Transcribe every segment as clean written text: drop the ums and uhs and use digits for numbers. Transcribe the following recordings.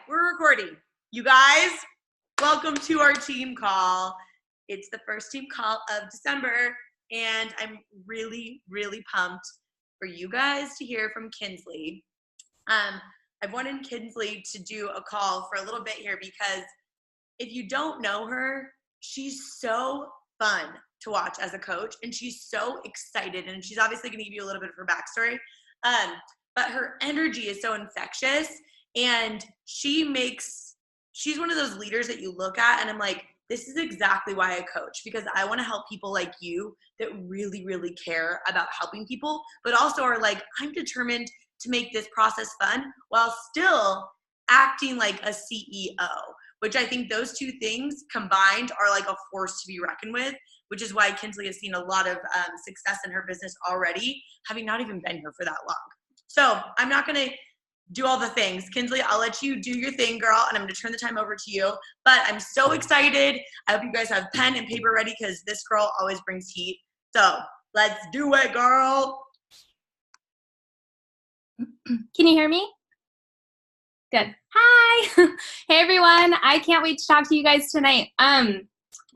we're recording. You guys, welcome to our team call. It's the first team call of December, and I'm really, really pumped for you guys to hear from Kinslee. I've wanted Kinslee to do a call for a little bit here because if you don't know her, she's so fun to watch as a coach, and she's so excited, and she's obviously going to give you a little bit of her backstory. But her energy is so infectious, and she's one of those leaders that you look at and I'm like, this is exactly why I coach, because I want to help people like you that really, really care about helping people, but also are like, I'm determined to make this process fun while still acting like a CEO, which I think those two things combined are like a force to be reckoned with, which is why Kinslee has seen a lot of success in her business already, having not even been here for that long. So I'm not going to do all the things. Kinslee, I'll let you do your thing, girl, and I'm going to turn the time over to you. But I'm so excited. I hope you guys have pen and paper ready because this girl always brings heat. So let's do it, girl. Can you hear me? Good. Hi. Hey, everyone. I can't wait to talk to you guys tonight.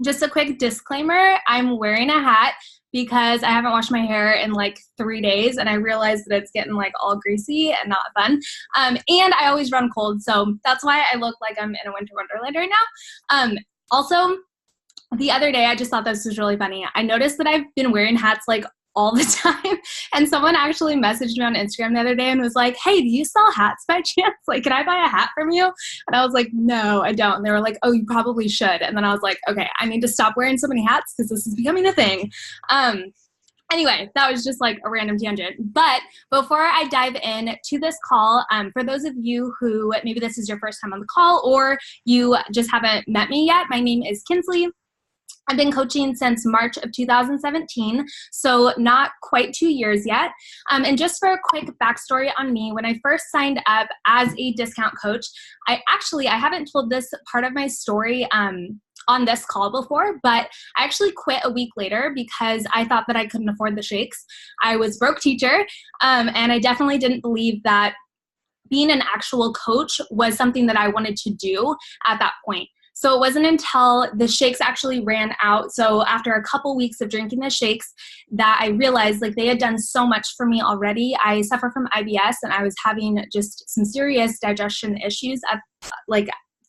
Just a quick disclaimer. I'm wearing a hat because I haven't washed my hair in like 3 days, and I realized that it's getting like all greasy and not fun. And I always run cold, so that's why I look like I'm in a winter wonderland right now. Also, the other day, I just thought this was really funny. I noticed that I've been wearing hats like all the time, and someone actually messaged me on Instagram the other day and was like, hey, do you sell hats by chance? Like, can I buy a hat from you? And I was like, no, I don't. And they were like, oh, you probably should. And then I was like, okay, I need to stop wearing so many hats because this is becoming a thing. Anyway, that was just like a random tangent. But before I dive in to this call, for those of you who maybe this is your first time on the call or you just haven't met me yet, my name is Kinslee. I've been coaching since March of 2017, so not quite 2 years yet. And just for a quick backstory on me, when I first signed up as a discount coach, I haven't told this part of my story on this call before, but I actually quit a week later because I thought that I couldn't afford the shakes. I was a broke teacher, and I definitely didn't believe that being an actual coach was something that I wanted to do at that point. So it wasn't until the shakes actually ran out, so after a couple weeks of drinking the shakes, that I realized like they had done so much for me already. I suffer from IBS, and I was having just some serious digestion issues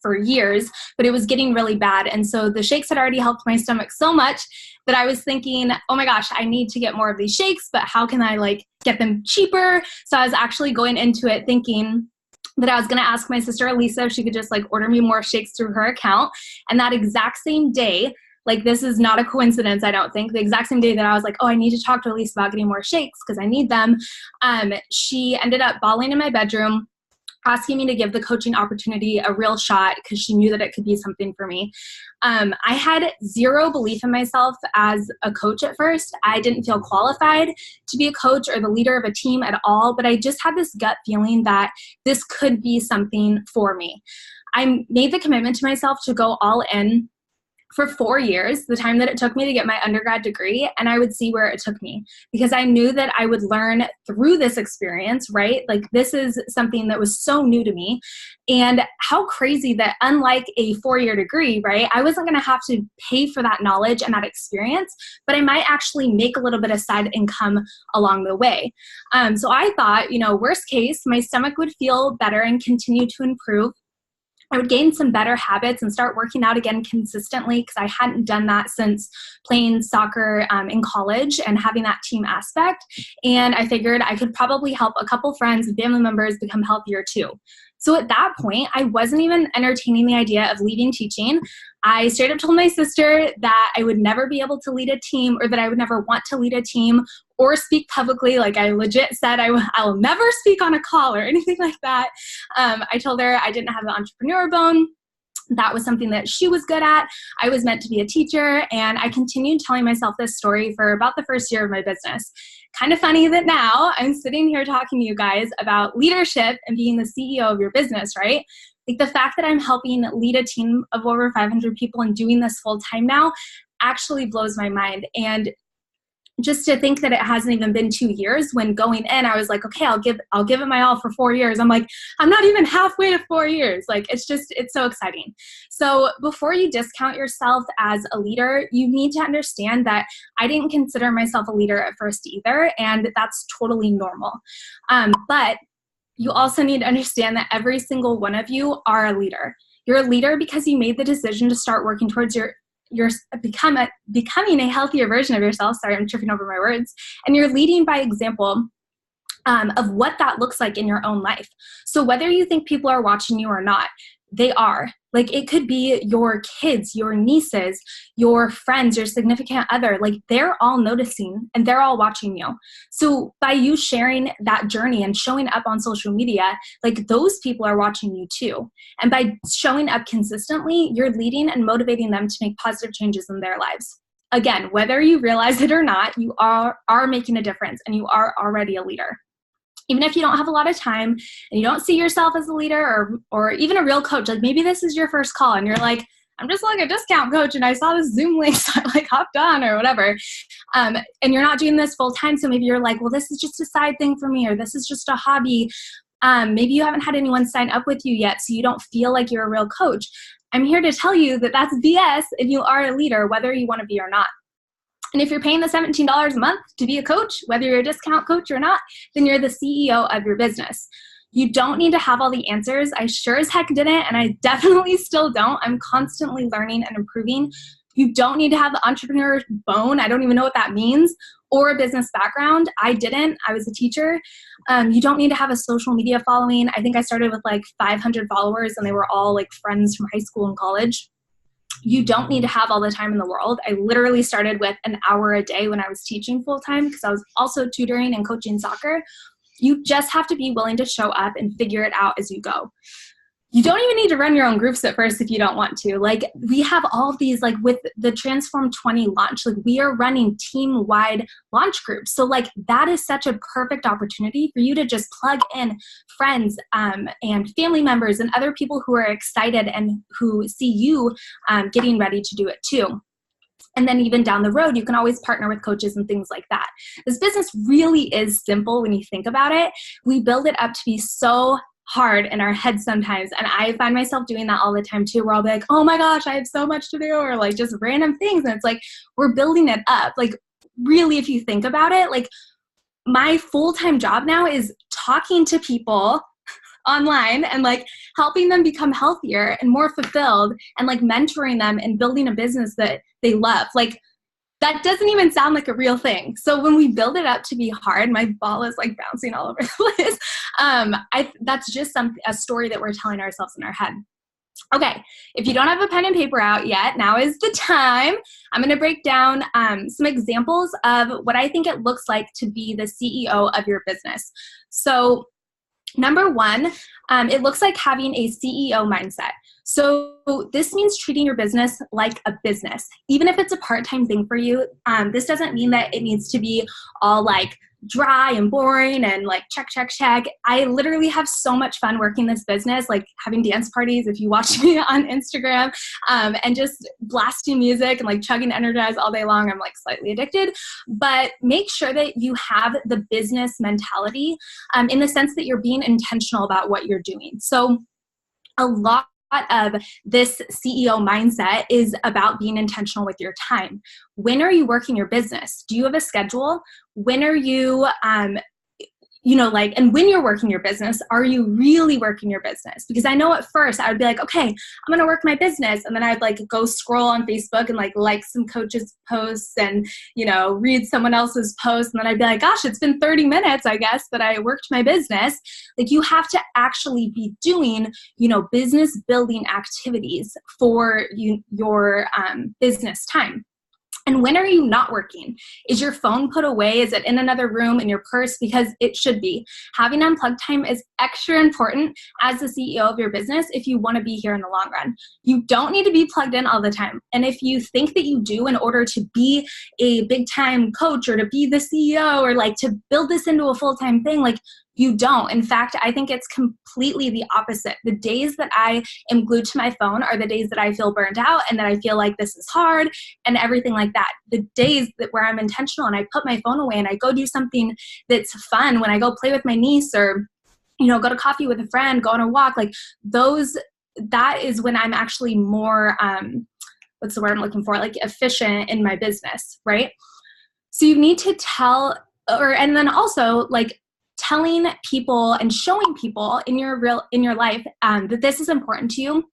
for years, but it was getting really bad. And so the shakes had already helped my stomach so much that I was thinking, oh my gosh, I need to get more of these shakes, but how can I like get them cheaper? So I was actually going into it thinking that I was going to ask my sister Elisa if she could just like order me more shakes through her account. And that exact same day, like this is not a coincidence, I don't think, the exact same day that I was like, oh, I need to talk to Elisa about getting more shakes because I need them, she ended up bawling in my bedroom, asking me to give the coaching opportunity a real shot because she knew that it could be something for me. I had zero belief in myself as a coach at first. I didn't feel qualified to be a coach or the leader of a team at all, but I just had this gut feeling that this could be something for me. I made the commitment to myself to go all in for 4 years, the time that it took me to get my undergrad degree, and I would see where it took me because I knew that I would learn through this experience, right? Like this is something that was so new to me, and how crazy that unlike a 4-year degree, right, I wasn't going to have to pay for that knowledge and that experience, but I might actually make a little bit of side income along the way. So I thought, worst case, my stomach would feel better and continue to improve. I would gain some better habits and start working out again consistently because I hadn't done that since playing soccer in college and having that team aspect. And I figured I could probably help a couple friends and family members become healthier too. So at that point, I wasn't even entertaining the idea of leaving teaching. I straight up told my sister that I would never be able to lead a team or that I would never want to lead a team or speak publicly. Like I legit said, I will never speak on a call or anything like that. I told her I didn't have the entrepreneur bone. That was something that she was good at. I was meant to be a teacher, and I continued telling myself this story for about the first year of my business. Kind of funny that now I'm sitting here talking to you guys about leadership and being the CEO of your business, right? Like the fact that I'm helping lead a team of over 500 people and doing this full time now actually blows my mind. And just to think that it hasn't even been 2 years, when going in, I was like, okay, I'll give it my all for 4 years. I'm like, I'm not even halfway to 4 years. Like, it's so exciting. So before you discount yourself as a leader, you need to understand that I didn't consider myself a leader at first either, and that's totally normal. But you also need to understand that every single one of you are a leader. You're a leader because you made the decision to start working towards becoming a healthier version of yourself. Sorry, I'm tripping over my words. And you're leading by example of what that looks like in your own life. So whether you think people are watching you or not, they are. Like, it could be your kids, your nieces, your friends, your significant other. Like, they're all noticing and they're all watching you. So by you sharing that journey and showing up on social media, like, those people are watching you too. And by showing up consistently, you're leading and motivating them to make positive changes in their lives. Again, whether you realize it or not, you are making a difference, and you are already a leader. Even if you don't have a lot of time and you don't see yourself as a leader or even a real coach, like maybe this is your first call and you're like, I'm just like a discount coach and I saw this Zoom link, so I like hopped on or whatever. And you're not doing this full time. So maybe you're like, well, this is just a side thing for me, or this is just a hobby. Maybe you haven't had anyone sign up with you yet, so you don't feel like you're a real coach. I'm here to tell you that that's BS and you are a leader, whether you want to be or not. And if you're paying the $17 a month to be a coach, whether you're a discount coach or not, then you're the CEO of your business. You don't need to have all the answers. I sure as heck didn't, and I definitely still don't. I'm constantly learning and improving. You don't need to have the entrepreneur bone. I don't even know what that means, or a business background. I didn't. I was a teacher. You don't need to have a social media following. I think I started with like 500 followers, and they were all like friends from high school and college. You don't need to have all the time in the world. I literally started with an hour a day when I was teaching full-time, because I was also tutoring and coaching soccer. You just have to be willing to show up and figure it out as you go. You don't even need to run your own groups at first if you don't want to. Like, we have all of these, like with the Transform 20 launch, like we are running team-wide launch groups. So like that is such a perfect opportunity for you to just plug in friends and family members and other people who are excited and who see you getting ready to do it too. And then even down the road, you can always partner with coaches and things like that. This business really is simple when you think about it. We build it up to be so hard in our heads sometimes. And I find myself doing that all the time too, where I'll be like, oh my gosh, I have so much to do, or like just random things. And it's like, we're building it up. Like, really, if you think about it, like my full-time job now is talking to people online and like helping them become healthier and more fulfilled, and like mentoring them and building a business that they love. Like, that doesn't even sound like a real thing. So when we build it up to be hard, my ball is like bouncing all over the place. That's just a story that we're telling ourselves in our head. Okay, if you don't have a pen and paper out yet, now is the time. I'm going to break down some examples of what I think it looks like to be the CEO of your business. So number one, it looks like having a CEO mindset. So this means treating your business like a business. Even if it's a part-time thing for you, this doesn't mean that it needs to be all like dry and boring and like check, check, check. I literally have so much fun working this business, like having dance parties if you watch me on Instagram, and just blasting music and like chugging Energize all day long. I'm like slightly addicted, but make sure that you have the business mentality in the sense that you're being intentional about what you're doing. So a lot of this CEO mindset is about being intentional with your time. When are you working your business? Do you have a schedule? When are you, and when you're working your business, are you really working your business? Because I know at first I would be like, okay, I'm going to work my business. And then I'd like go scroll on Facebook and like some coaches' posts and, read someone else's post. And then I'd be like, gosh, it's been 30 minutes, I guess, that I worked my business. Like, you have to actually be doing, business building activities for your business time. And when are you not working? Is your phone put away? Is it in another room in your purse? Because it should be. Having unplugged time is extra important as the CEO of your business if you want to be here in the long run. You don't need to be plugged in all the time. And if you think that you do in order to be a big time coach or to be the CEO or like to build this into a full-time thing, like, You don't. In fact, I think it's completely the opposite. The days that I am glued to my phone are the days that I feel burnt out and that I feel like this is hard and everything like that. The days where I'm intentional and I put my phone away and I go do something that's fun, when I go play with my niece or, go to coffee with a friend, go on a walk, like that is when I'm actually more, what's the word I'm looking for? Like efficient in my business, right? So you need to and then also like telling people and showing people in your life that this is important to you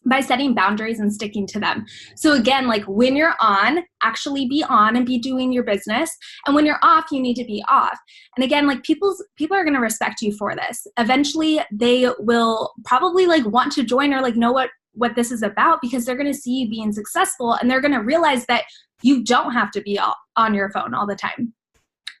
by setting boundaries and sticking to them. So again, like when you're on, actually be on and be doing your business. And when you're off, you need to be off. And again, like people are going to respect you for this. Eventually they will probably like want to join or like know what this is about, because they're going to see you being successful and they're going to realize that you don't have to be on your phone all the time.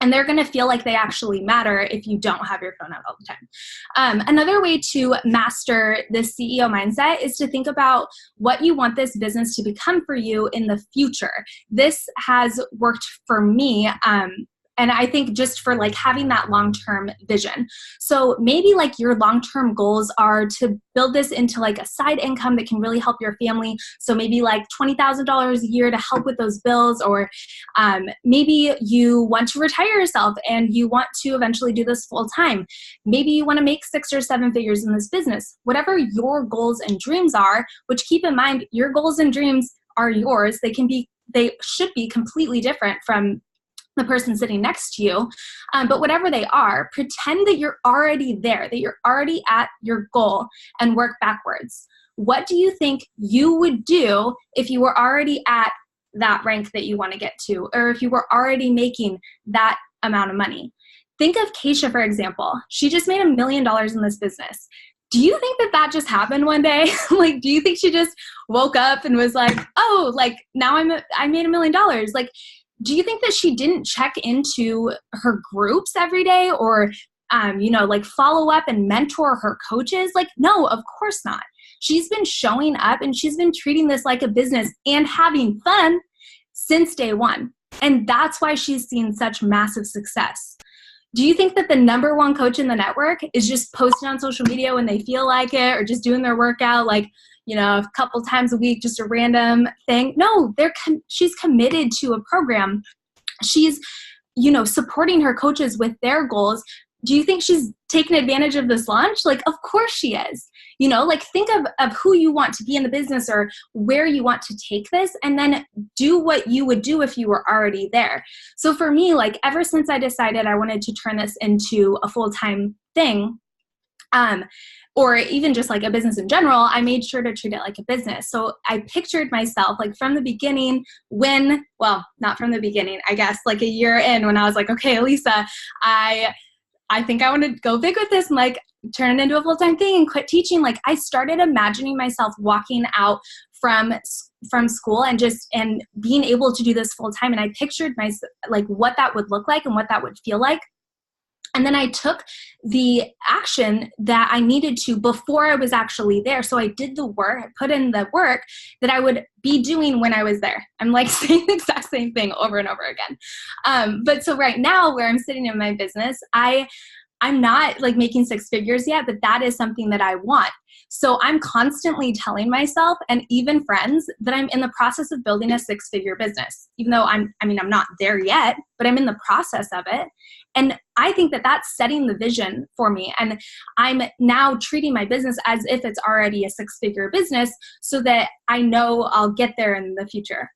And they're going to feel like they actually matter if you don't have your phone out all the time. Another way to master this CEO mindset is to think about what you want this business to become for you in the future. This has worked for me. And I think just for like having that long-term vision. So maybe like your long-term goals are to build this into like a side income that can really help your family. So maybe like $20,000 a year to help with those bills, or maybe you want to retire yourself and you want to eventually do this full time. Maybe you want to make 6 or 7 figures in this business. Whatever your goals and dreams are, which keep in mind, your goals and dreams are yours. They should be completely different from the person sitting next to you. But whatever they are, pretend that you're already there, that you're already at your goal, and work backwards. What do you think you would do if you were already at that rank that you want to get to, or if you were already making that amount of money? Think of Keisha, for example. She just made $1 million in this business. Do you think that just happened one day? Like, do you think she just woke up and was like, oh, like now I made $1 million? Like, do you think that she didn't check into her groups every day or, like follow up and mentor her coaches? Like, no, of course not. She's been showing up and she's been treating this like a business and having fun since day one. And that's why she's seen such massive success. Do you think that the number one coach in the network is just posting on social media when they feel like it, or just doing their workout like, a couple times a week, just a random thing? No, she's committed to a program. She's, supporting her coaches with their goals. Do you think she's taking advantage of this launch? Like, of course she is. Like think of who you want to be in the business or where you want to take this, and then do what you would do if you were already there. So for me, like ever since I decided I wanted to turn this into a full-time thing, or even just like a business in general, I made sure to treat it like a business. So I pictured myself like from the beginning not from the beginning, I guess like a year in, when I was like, okay, Elisa, I think I want to go big with this and like turn it into a full-time thing and quit teaching. Like I started imagining myself walking out from school and being able to do this full-time. And I pictured like what that would look like and what that would feel like. And then I took the action that I needed to before I was actually there. So I did the work, I put in the work that I would be doing when I was there. I'm like saying the exact same thing over and over again. But so right now where I'm sitting in my business, I'm not like making 6 figures yet, but that is something that I want. So I'm constantly telling myself and even friends that I'm in the process of building a 6-figure business, even though I'm not there yet, but I'm in the process of it. And I think that that's setting the vision for me. And I'm now treating my business as if it's already a 6-figure business so that I know I'll get there in the future.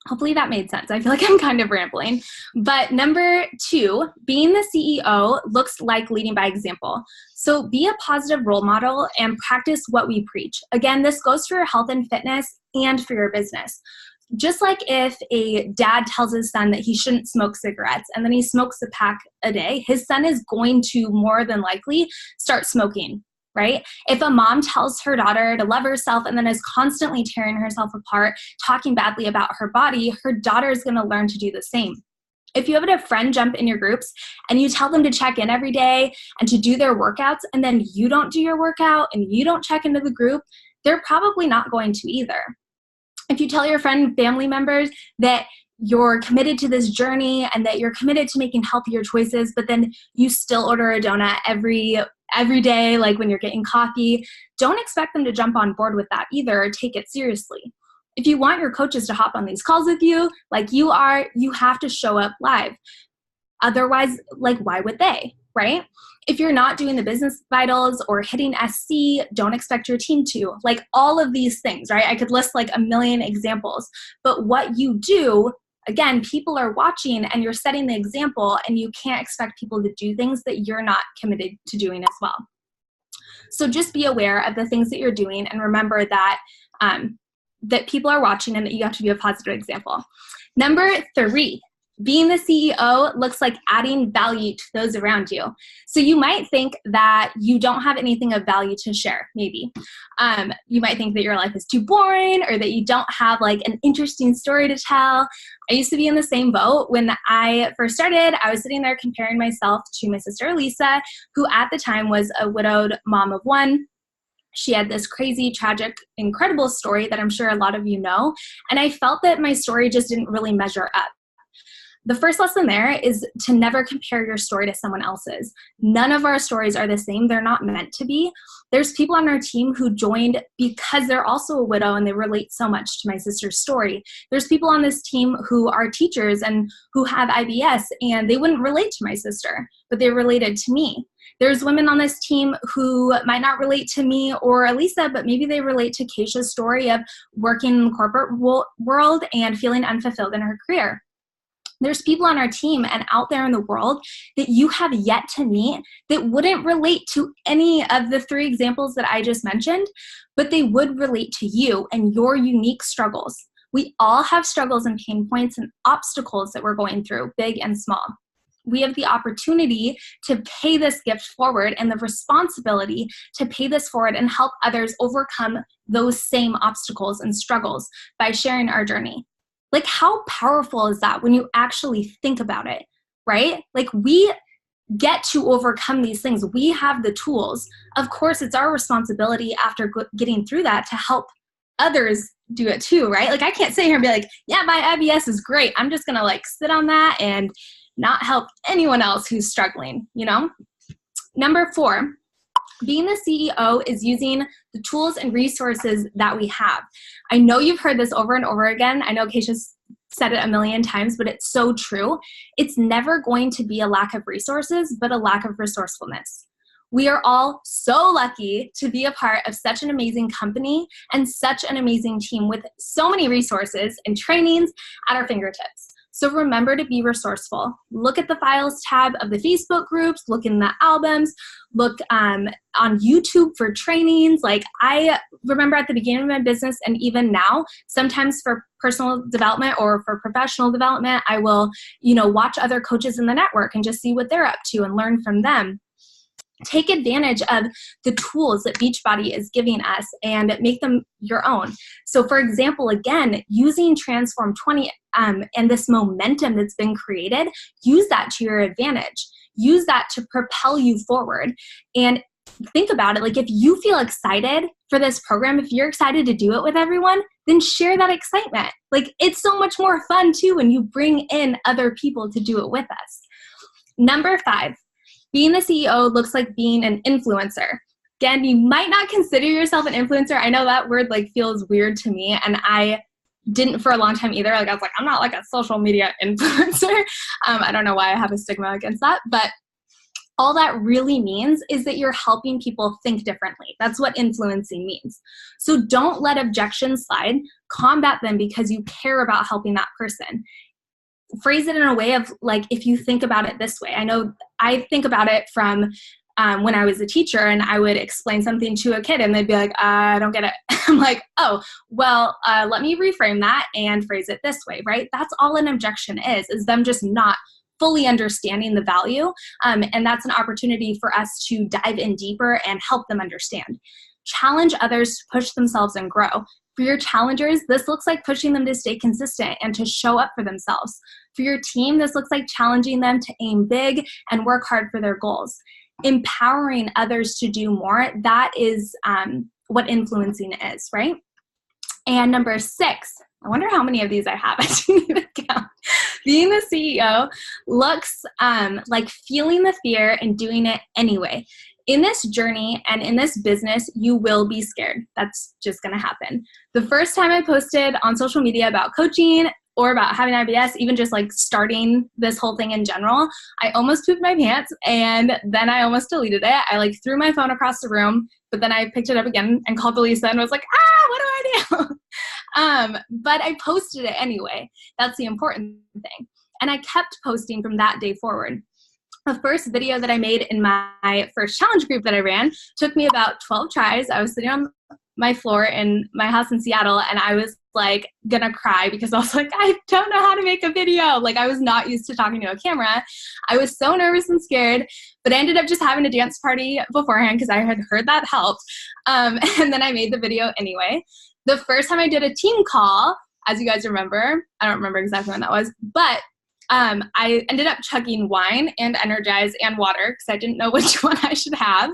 Hopefully that made sense. I feel like I'm kind of rambling. But number 2, being the CEO looks like leading by example. So be a positive role model and practice what we preach. Again, this goes for your health and fitness and for your business. Just like if a dad tells his son that he shouldn't smoke cigarettes and then he smokes a pack a day, his son is going to more than likely start smoking. Right? If a mom tells her daughter to love herself and then is constantly tearing herself apart, talking badly about her body, her daughter is going to learn to do the same. If you have a friend jump in your groups and you tell them to check in every day and to do their workouts, and then you don't do your workout and you don't check into the group, they're probably not going to either. If you tell your friend and family members that you're committed to this journey and that you're committed to making healthier choices, but then you still order a donut every day, like when you're getting coffee, don't expect them to jump on board with that either, or take it seriously. If you want your coaches to hop on these calls with you, like you are, you have to show up live. Otherwise, like, why would they, right? If you're not doing the business vitals or hitting SC, don't expect your team to. Like, all of these things, right? I could list like a million examples, but what you do, again, people are watching and you're setting the example, and you can't expect people to do things that you're not committed to doing as well. So just be aware of the things that you're doing, and remember that that people are watching and that you have to be a positive example. Number 3, being the CEO looks like adding value to those around you. So you might think that you don't have anything of value to share, maybe. You might think that your life is too boring, or that you don't have like an interesting story to tell. I used to be in the same boat. When I first started, I was sitting there comparing myself to my sister Lisa, who at the time was a widowed mom of 1. She had this crazy, tragic, incredible story that I'm sure a lot of you know. And I felt that my story just didn't really measure up. The first lesson there is to never compare your story to someone else's. None of our stories are the same. They're not meant to be. There's people on our team who joined because they're also a widow and they relate so much to my sister's story. There's people on this team who are teachers and who have IBS, and they wouldn't relate to my sister, but they related to me. There's women on this team who might not relate to me or Elisa, but maybe they relate to Keisha's story of working in the corporate world and feeling unfulfilled in her career. There's people on our team and out there in the world that you have yet to meet that wouldn't relate to any of the 3 examples that I just mentioned, but they would relate to you and your unique struggles. We all have struggles and pain points and obstacles that we're going through, big and small. We have the opportunity to pay this gift forward and the responsibility to pay this forward and help others overcome those same obstacles and struggles by sharing our journey. Like, how powerful is that when you actually think about it, right? Like, we get to overcome these things. We have the tools. Of course, it's our responsibility after getting through that to help others do it too, right? Like, I can't sit here and be like, yeah, my IBS is great. I'm just going to like sit on that and not help anyone else who's struggling, you know? Number 4, being the CEO is using the tools and resources that we have. I know you've heard this over and over again. I know Keisha's said it a million times, but it's so true. It's never going to be a lack of resources, but a lack of resourcefulness. We are all so lucky to be a part of such an amazing company and such an amazing team with so many resources and trainings at our fingertips. So remember to be resourceful. Look at the files tab of the Facebook groups, look in the albums, look on YouTube for trainings. Like, I remember at the beginning of my business, and even now, sometimes for personal development or for professional development, I will, watch other coaches in the network and just see what they're up to and learn from them. Take advantage of the tools that Beachbody is giving us and make them your own. So for example, again, using Transform 20 and this momentum that's been created, use that to your advantage. Use that to propel you forward. And think about it, like, if you feel excited for this program, if you're excited to do it with everyone, then share that excitement. Like, it's so much more fun too when you bring in other people to do it with us. Number 5. Being the CEO looks like being an influencer. Again, you might not consider yourself an influencer. I know that word feels weird to me, and I didn't for a long time either. I was like, I'm not like a social media influencer. I don't know why I have a stigma against that, but all that really means is that you're helping people think differently. That's what influencing means. So don't let objections slide. Combat them because you care about helping that person. Phrase it in a way of, like, if you think about it this way. I know I think about it from when I was a teacher and I would explain something to a kid and they'd be like, I don't get it. I'm like, oh, well, let me reframe that and phrase it this way, right? That's all an objection is them just not fully understanding the value. And that's an opportunity for us to dive in deeper and help them understand. Challenge others to push themselves and grow. For your challengers, this looks like pushing them to stay consistent and to show up for themselves. For your team, this looks like challenging them to aim big and work hard for their goals. Empowering others to do more, that is what influencing is, right? And number 6, I wonder how many of these I have. I didn't even count. Being the CEO looks like feeling the fear and doing it anyway. In this journey and in this business, you will be scared. That's just going to happen. The first time I posted on social media about coaching or about having IBS, even just like starting this whole thing in general, I almost pooped my pants and then I almost deleted it. I like threw my phone across the room, but then I picked it up again and called Lisa and was like, what do I do? But I posted it anyway. That's the important thing. And I kept posting from that day forward. The first video that I made in my first challenge group that I ran took me about 12 tries. I was sitting on my floor in my house in Seattle and I was like gonna cry because I was like, I don't know how to make a video. Like I was not used to talking to a camera. I was so nervous and scared, but I ended up just having a dance party beforehand because I had heard that helped. And then I made the video anyway. The first time I did a team call, as you guys remember, I don't remember exactly when that was, but I ended up chugging wine and Energize and water because I didn't know which one I should have,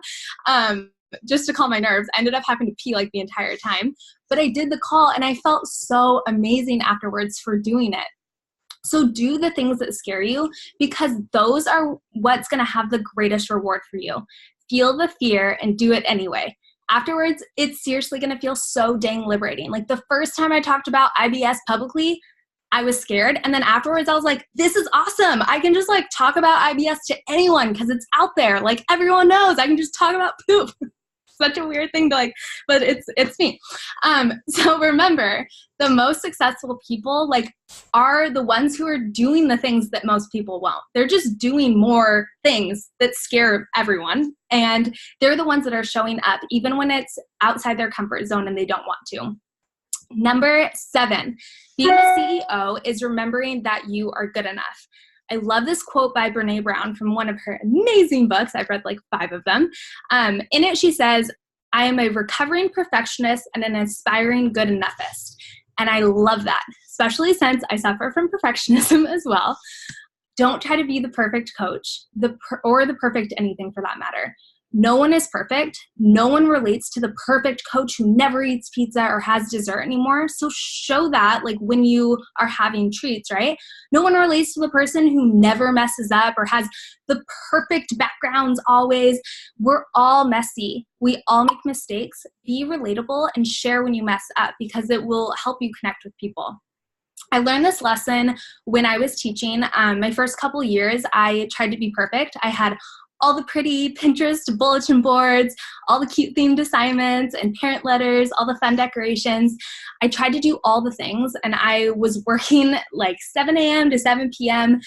just to calm my nerves. I ended up having to pee like the entire time, but I did the call and I felt so amazing afterwards for doing it. So do the things that scare you because those are what's going to have the greatest reward for you. Feel the fear and do it anyway. Afterwards, it's seriously going to feel so dang liberating. Like the first time I talked about IBS publicly, I was scared. And then afterwards I was like, this is awesome. I can just like talk about IBS to anyone because it's out there. Like everyone knows I can just talk about poop. Such a weird thing to like, but it's me. So remember, the most successful people like are the ones who are doing the things that most people won't. They're just doing more things that scare everyone. And they're the ones that are showing up even when it's outside their comfort zone and they don't want to. Number 7, being a CEO is remembering that you are good enough. I love this quote by Brene Brown from one of her amazing books. I've read like 5 of them. In it, she says, I am a recovering perfectionist and an aspiring good enoughist. And I love that, especially since I suffer from perfectionism as well. Don't try to be the perfect coach or the perfect anything for that matter. No one is perfect. No one relates to the perfect coach who never eats pizza or has dessert anymore. So show that like when you are having treats, right? No one relates to the person who never messes up or has the perfect backgrounds always. We're all messy. We all make mistakes. Be relatable and share when you mess up because it will help you connect with people. I learned this lesson when I was teaching. My first couple years, I tried to be perfect. I had all the pretty Pinterest bulletin boards, all the cute themed assignments and parent letters, all the fun decorations. I tried to do all the things and I was working like 7 a.m. to 7 p.m.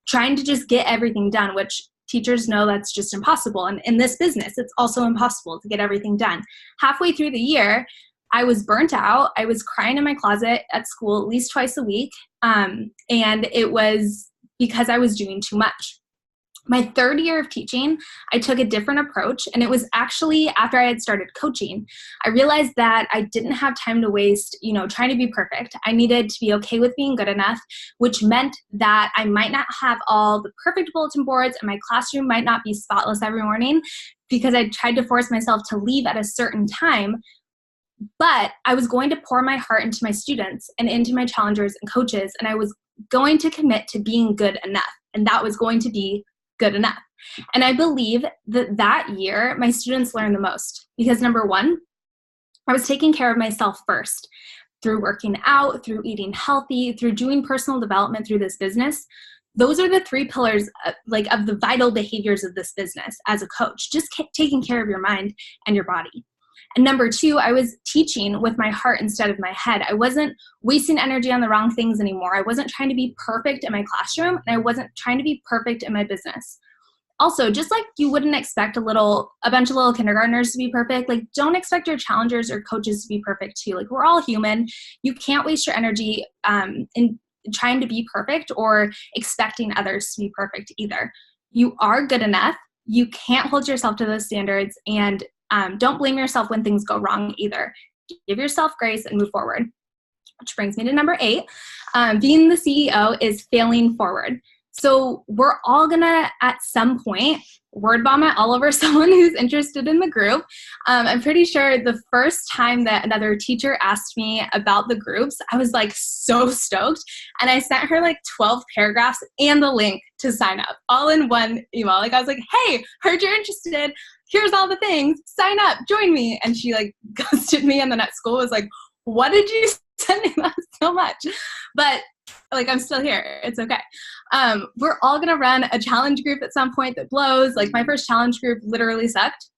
trying to just get everything done, which teachers know that's just impossible. And in this business, it's also impossible to get everything done. Halfway through the year, I was burnt out. I was crying in my closet at school at least twice a week. And it was because I was doing too much. My 3rd year of teaching, I took a different approach, and it was actually after I had started coaching. I realized that I didn't have time to waste, trying to be perfect. I needed to be okay with being good enough, which meant that I might not have all the perfect bulletin boards and my classroom might not be spotless every morning because I tried to force myself to leave at a certain time. But I was going to pour my heart into my students and into my challengers and coaches, and I was going to commit to being good enough, and that was going to be good enough. And I believe that year, my students learned the most because number 1, I was taking care of myself first through working out, through eating healthy, through doing personal development through this business. Those are the 3 pillars of the vital behaviors of this business as a coach, just taking care of your mind and your body. And number 2, I was teaching with my heart instead of my head. I wasn't wasting energy on the wrong things anymore. I wasn't trying to be perfect in my classroom, and I wasn't trying to be perfect in my business. Also, just like you wouldn't expect a bunch of little kindergartners to be perfect, like don't expect your challengers or coaches to be perfect too. Like we're all human. You can't waste your energy in trying to be perfect or expecting others to be perfect either. You are good enough. You can't hold yourself to those standards, and don't blame yourself when things go wrong either. Give yourself grace and move forward. Which brings me to number 8. Being the CEO is failing forward. So we're all gonna, at some point, word vomit all over someone who's interested in the group. I'm pretty sure the first time that another teacher asked me about the groups, I was like so stoked. And I sent her like 12 paragraphs and the link to sign up all in one email. Like I was like, hey, heard you're interested. Here's all the things. Sign up, join me. And she like ghosted me. And then at school was like, what did you send me? That so much? But like, I'm still here. It's okay. We're all going to run a challenge group at some point that blows. Like my first challenge group literally sucked.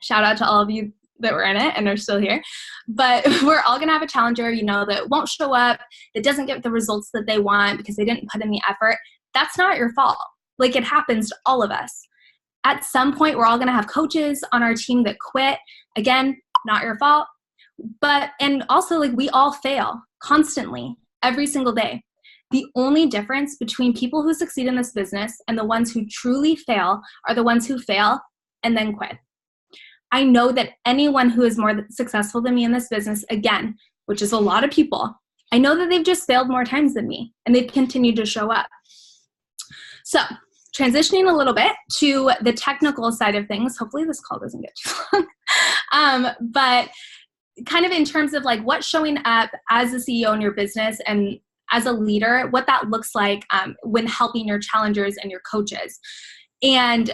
Shout out to all of you that were in it and are still here. But we're all going to have a challenger, that won't show up, that doesn't get the results that they want because they didn't put in the effort. That's not your fault. Like it happens to all of us. At some point, we're all going to have coaches on our team that quit. Again, not your fault. And also like we all fail constantly every single day. The only difference between people who succeed in this business and the ones who truly fail are the ones who fail and then quit. I know that anyone who is more successful than me in this business, again, which is a lot of people, I know that they've just failed more times than me and they've continued to show up. So transitioning a little bit to the technical side of things, hopefully this call doesn't get too long, but kind of in terms of like what's showing up as a CEO in your business and as a leader, what that looks like when helping your challengers and your coaches. And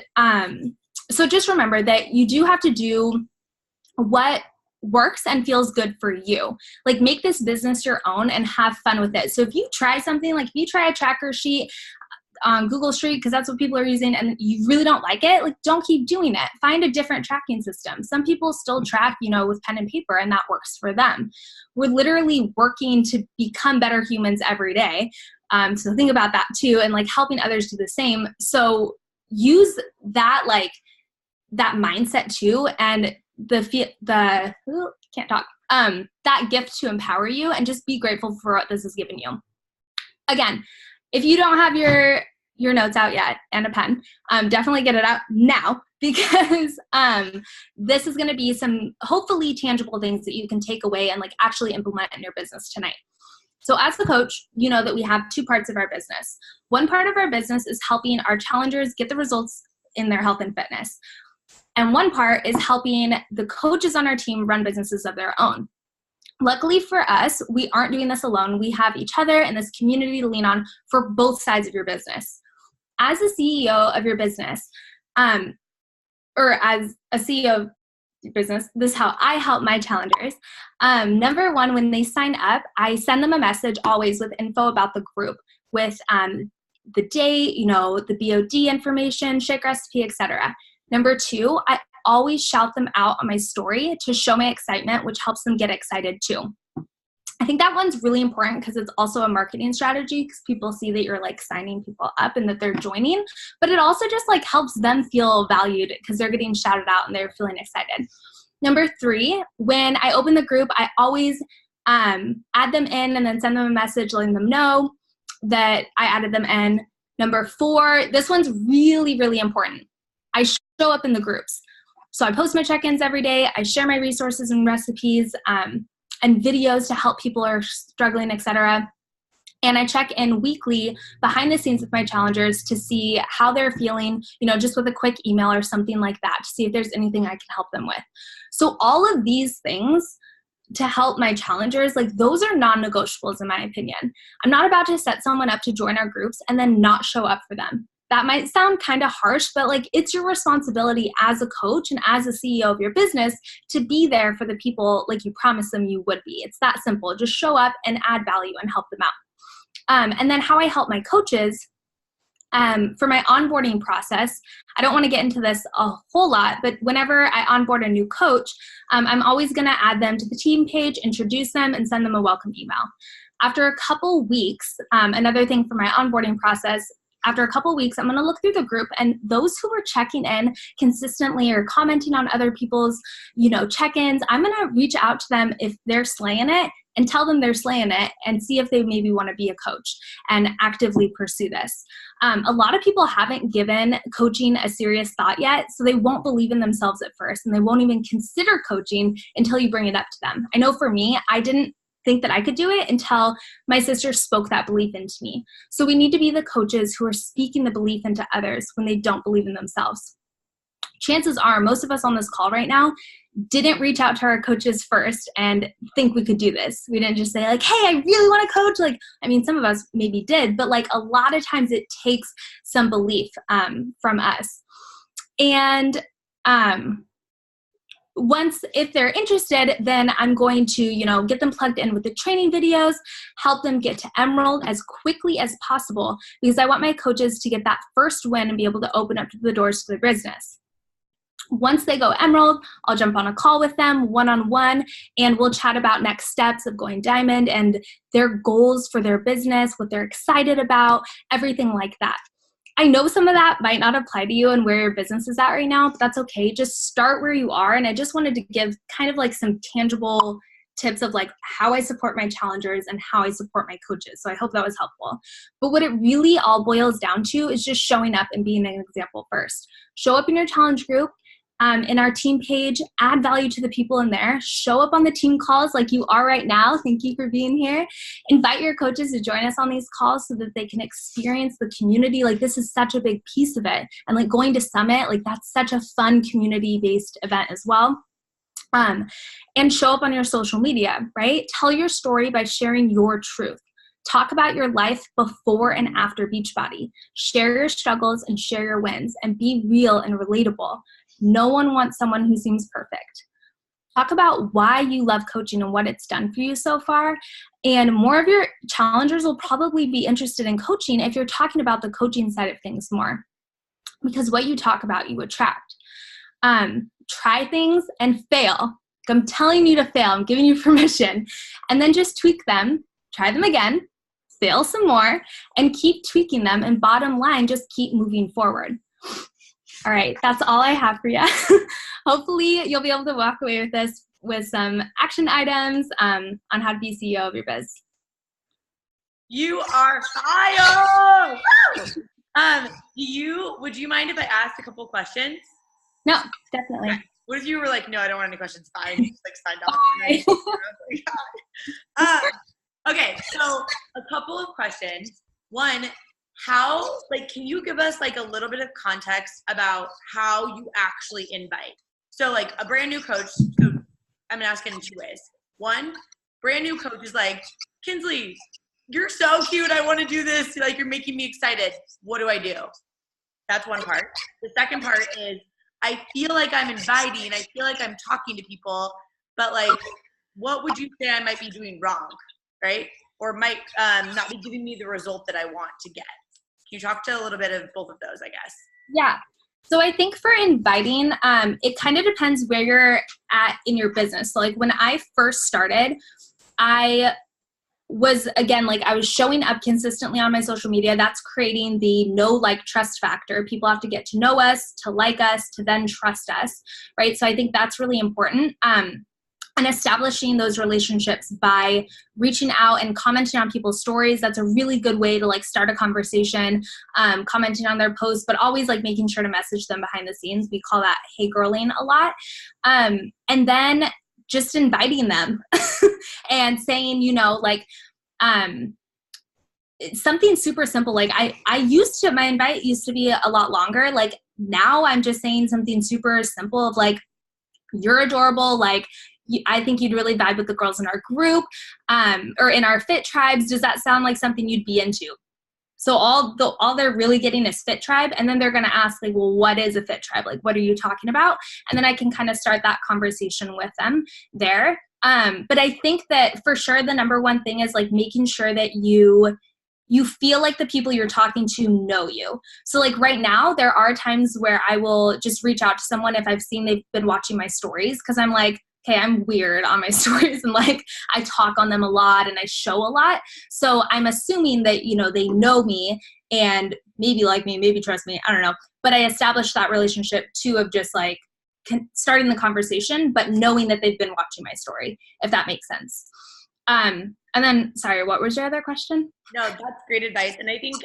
so just remember that you do have to do what works and feels good for you. Like make this business your own and have fun with it. So if you try something, like if you try a tracker sheet on Google Street, because that's what people are using, and you really don't like it, like don't keep doing it. Find a different tracking system. Some people still track, with pen and paper, and that works for them. We're literally working to become better humans every day. So think about that too, and like helping others do the same. So use that that mindset too, and that gift to empower you, and just be grateful for what this has given you. Again, if you don't have your notes out yet and a pen, definitely get it out now, because this is going to be some hopefully tangible things that you can take away and like actually implement in your business tonight. So as the coach, you know that we have two parts of our business. One part of our business is helping our challengers get the results in their health and fitness. And one part is helping the coaches on our team run businesses of their own. Luckily for us, we aren't doing this alone. We have each other and this community to lean on for both sides of your business. As a CEO of your business, or as a CEO of your business, this is how I help my challengers. Number one, when they sign up, I send them a message always with info about the group, with the date, the BOD information, shake recipe, etc. Number two, I always shout them out on my story to show my excitement, which helps them get excited too. I think that one's really important because it's also a marketing strategy, because people see that you're like signing people up and that they're joining, but it also just like helps them feel valued because they're getting shouted out and they're feeling excited. Number three, when I open the group, I always add them in and then send them a message letting them know that I added them in. Number four, this one's really, really important. I show up in the groups. So I post my check-ins every day. I share my resources and recipes and videos to help people who are struggling, etc. And I check in weekly behind the scenes with my challengers to see how they're feeling, just with a quick email or something like that, to see if there's anything I can help them with. So all of these things to help my challengers, like those are non-negotiables in my opinion. I'm not about to set someone up to join our groups and then not show up for them. That might sound kind of harsh, but like it's your responsibility as a coach and as a CEO of your business to be there for the people like you promised them you would be. It's that simple. Just show up and add value and help them out. And then how I help my coaches for my onboarding process, I don't want to get into this a whole lot, but whenever I onboard a new coach, I'm always going to add them to the team page, introduce them, and send them a welcome email. After a couple weeks, another thing for my onboarding process, after a couple weeks, I'm going to look through the group, and those who are checking in consistently or commenting on other people's, check-ins, I'm going to reach out to them if they're slaying it and tell them they're slaying it and see if they maybe want to be a coach and actively pursue this. A lot of people haven't given coaching a serious thought yet, so they won't believe in themselves at first, and they won't even consider coaching until you bring it up to them. I know for me, I didn't think that I could do it until my sister spoke that belief into me. So we need to be the coaches who are speaking the belief into others when they don't believe in themselves. Chances are most of us on this call right now didn't reach out to our coaches first and think we could do this. We didn't just say like, hey, I really want to coach. Like, I mean, some of us maybe did, but like a lot of times it takes some belief from us. And once, if they're interested, then I'm going to, you know, get them plugged in with the training videos, help them get to Emerald as quickly as possible, because I want my coaches to get that first win and be able to open up the doors to their business. Once they go Emerald, I'll jump on a call with them one-on-one, and we'll chat about next steps of going Diamond and their goals for their business, what they're excited about, everything like that. I know some of that might not apply to you and where your business is at right now, but that's okay. Just start where you are. And I just wanted to give kind of like some tangible tips of like how I support my challengers and how I support my coaches. So I hope that was helpful. But what it really all boils down to is just showing up and being an example first. Show up in your challenge group. In our team page, add value to the people in there, show up on the team calls like you are right now. Thank you for being here. Invite your coaches to join us on these calls so that they can experience the community. Like this is such a big piece of it. And like going to Summit, like that's such a fun community-based event as well. And show up on your social media, right? Tell your story by sharing your truth. Talk about your life before and after Beachbody. Share your struggles and share your wins and be real and relatable. No one wants someone who seems perfect. Talk about why you love coaching and what it's done for you so far. And more of your challengers will probably be interested in coaching if you're talking about the coaching side of things more. Because what you talk about, you attract. Try things and fail. I'm telling you to fail. I'm giving you permission. And then just tweak them. Try them again. Fail some more. And keep tweaking them. And bottom line, just keep moving forward. All right, that's all I have for you. Hopefully, you'll be able to walk away with this with some action items on how to be CEO of your biz. You are fire! Would you mind if I asked a couple questions? No, definitely. Okay. What if you were like, no, I don't want any questions? Fine, just like signed off. Okay, so a couple of questions. One, can you give us like a little bit of context about how you actually invite? So like a brand new coach, so I'm gonna ask it in two ways. One, brand new coach is like, Kinslee, you're so cute, I wanna do this, like you're making me excited. What do I do? That's one part. The second part is, I feel like I'm inviting, I feel like I'm talking to people, but like, what would you say I might be doing wrong, right? Or might not be giving me the result that I want to get? Can you talk to a little bit of both of those, I guess? Yeah. So I think for inviting, it kind of depends where you're at in your business. So like when I first started, I was, again, like I was showing up consistently on my social media. That's creating the know, like, trust factor. People have to get to know us, to like us, to then trust us, right? So I think that's really important. And establishing those relationships by reaching out and commenting on people's stories. That's a really good way to like start a conversation, commenting on their posts, but always like making sure to message them behind the scenes. We call that hey girling a lot. And then just inviting them and saying, you know, like, something super simple. Like my invite used to be a lot longer. Like now I'm just saying something super simple of like, you're adorable. Like, I think you'd really vibe with the girls in our group, or in our fit tribes. Does that sound like something you'd be into? So all they're really getting is fit tribe. And then they're going to ask like, well, what is a fit tribe? Like, what are you talking about? And then I can kind of start that conversation with them there. But I think that for sure, the number one thing is like making sure that you feel like the people you're talking to know you. So like right now, there are times where I will just reach out to someone if I've seen they've been watching my stories, because I'm like, okay, I'm weird on my stories and like I talk on them a lot and I show a lot. So I'm assuming that, you know, they know me and maybe like me, maybe trust me, I don't know. But I established that relationship too of just like starting the conversation, but knowing that they've been watching my story, if that makes sense. And then, sorry, what was your other question? No, that's great advice. And I think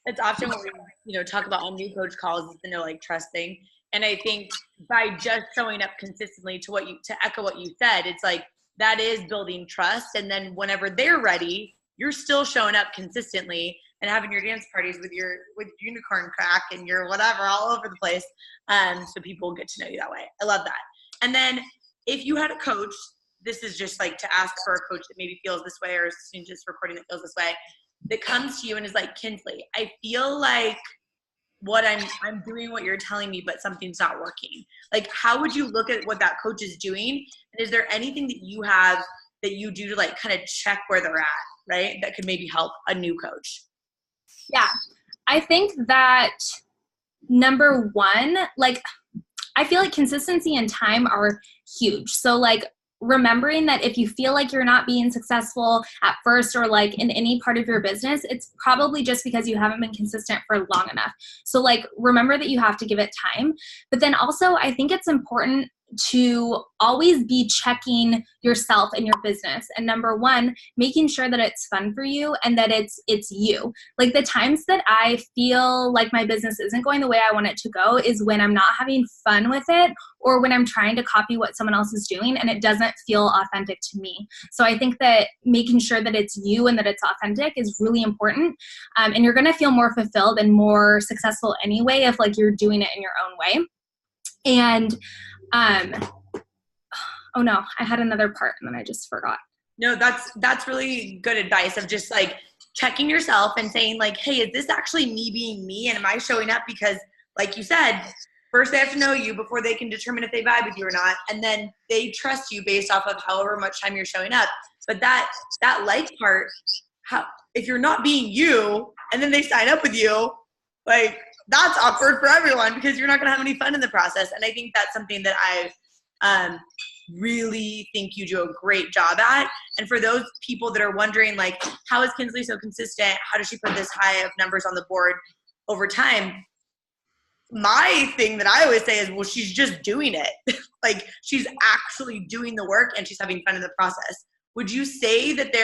it's often when we, you know, talk about on new coach calls is the no, like, trust thing. And I think by just showing up consistently to echo what you said, it's like that is building trust. And then whenever they're ready, you're still showing up consistently and having your dance parties with unicorn crack and your whatever all over the place. So people get to know you that way. I love that. And then if you had a coach, this is just like to ask for a coach that maybe feels this way, or a student just recording that feels this way, that comes to you and is like, Kinslee, I feel like what I'm doing what you're telling me, but something's not working. Like, how would you look at what that coach is doing? And is there anything that you have that you do to like kind of check where they're at, right? That could maybe help a new coach? Yeah. I think that number one, like, I feel like consistency and time are huge. So like remembering that if you feel like you're not being successful at first or like in any part of your business, it's probably just because you haven't been consistent for long enough. So like remember that you have to give it time. But then also I think it's important to always be checking yourself and your business. And number one, making sure that it's fun for you and that it's you. Like the times that I feel like my business isn't going the way I want it to go is when I'm not having fun with it, or when I'm trying to copy what someone else is doing and it doesn't feel authentic to me. So I think that making sure that it's you and that it's authentic is really important. And you're going to feel more fulfilled and more successful anyway if like you're doing it in your own way. And oh no, I had another part and then I just forgot. No, that's really good advice of just like checking yourself and saying like, hey, is this actually me being me? And am I showing up? Because like you said, first they have to know you before they can determine if they vibe with you or not. And then they trust you based off of however much time you're showing up. But that like part, if you're not being you and then they sign up with you, like that's awkward for everyone because you're not going to have any fun in the process. And I think that's something that I really think you do a great job at. And for those people that are wondering, like, how is Kinslee so consistent? How does she put this high of numbers on the board over time? My thing that I always say is, well, she's just doing it. Like, she's actually doing the work and she's having fun in the process. Would you say that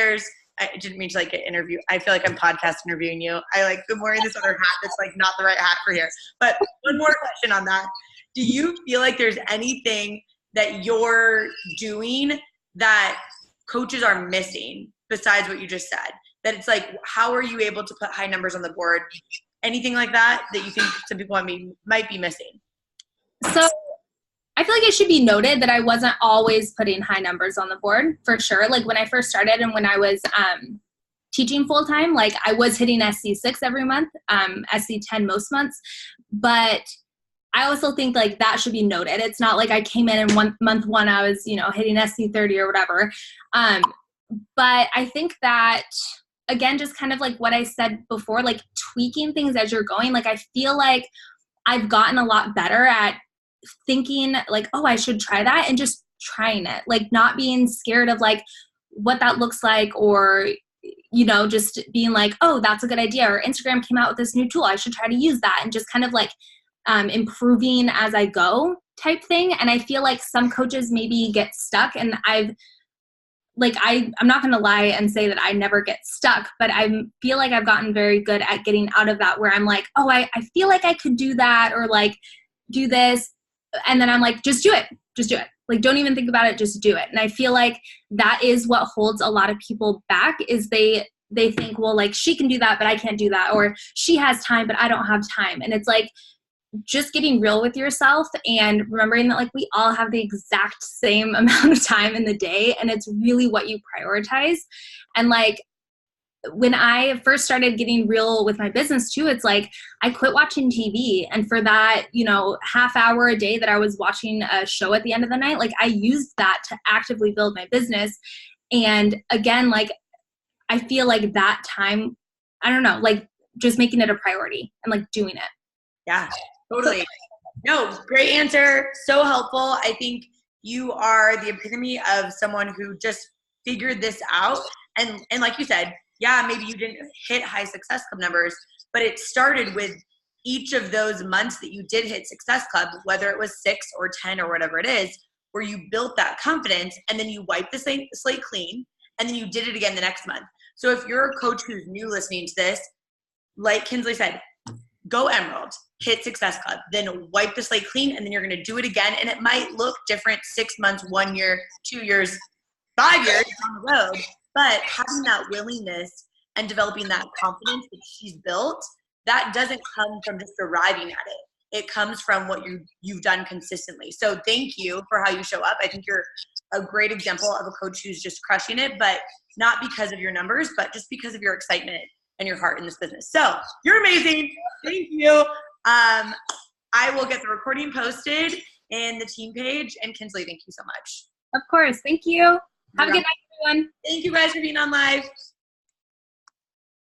I didn't mean to like get interview. I feel like I'm podcast interviewing you. I'm wearing this other hat that's like not the right hat for here. But one more question on that. Do you feel like there's anything that you're doing that coaches are missing besides what you just said? That it's like, how are you able to put high numbers on the board? Anything like that you think some people might be missing? So I feel like it should be noted that I wasn't always putting high numbers on the board, for sure. Like when I first started and when I was teaching full-time, like I was hitting SC6 every month, SC10 most months. But I also think like that should be noted. It's not like I came in and month one I was, hitting SC30 or whatever. But I think that, again, just kind of like what I said before, like tweaking things as you're going. Like I feel like I've gotten a lot better at thinking like, oh, I should try that, and just trying it, like not being scared of like what that looks like, or just being like, oh, that's a good idea, or Instagram came out with this new tool, I should try to use that, and just kind of like improving as I go type thing. And I feel like some coaches maybe get stuck, and I'm not going to lie and say that I never get stuck, but I feel like I've gotten very good at getting out of that, where I'm like, oh, I feel like I could do that, or like do this. And then I'm like, just do it. Like, don't even think about it. Just do it. And I feel like that is what holds a lot of people back, is they think, well, like she can do that, but I can't do that. Or she has time, but I don't have time. And it's like, just getting real with yourself and remembering that like we all have the exact same amount of time in the day, and it's really what you prioritize. And like when I first started getting real with my business too, it's like I quit watching TV. And for that, half hour a day that I was watching a show at the end of the night, like I used that to actively build my business. And again, like I feel like that time, I don't know, like just making it a priority and like doing it. Yeah, totally. No, great answer. So helpful. I think you are the epitome of someone who just figured this out. And like you said, yeah, maybe you didn't hit high Success Club numbers, but it started with each of those months that you did hit Success Club, whether it was 6 or 10 or whatever it is, where you built that confidence, and then you wiped the slate clean, and then you did it again the next month. So if you're a coach who's new listening to this, like Kinslee said, go Emerald, hit Success Club, then wipe the slate clean, and then you're going to do it again. And it might look different 6 months, 1 year, 2 years, 5 years down the road. But having that willingness and developing that confidence that she's built, that doesn't come from just arriving at it. It comes from what you've done consistently. So thank you for how you show up. I think you're a great example of a coach who's just crushing it, but not because of your numbers, but just because of your excitement and your heart in this business. So you're amazing. Thank you. I will get the recording posted in the team page. And Kinslee, thank you so much. Of course. Thank you. Have a good night, everyone. Thank you guys for being on live.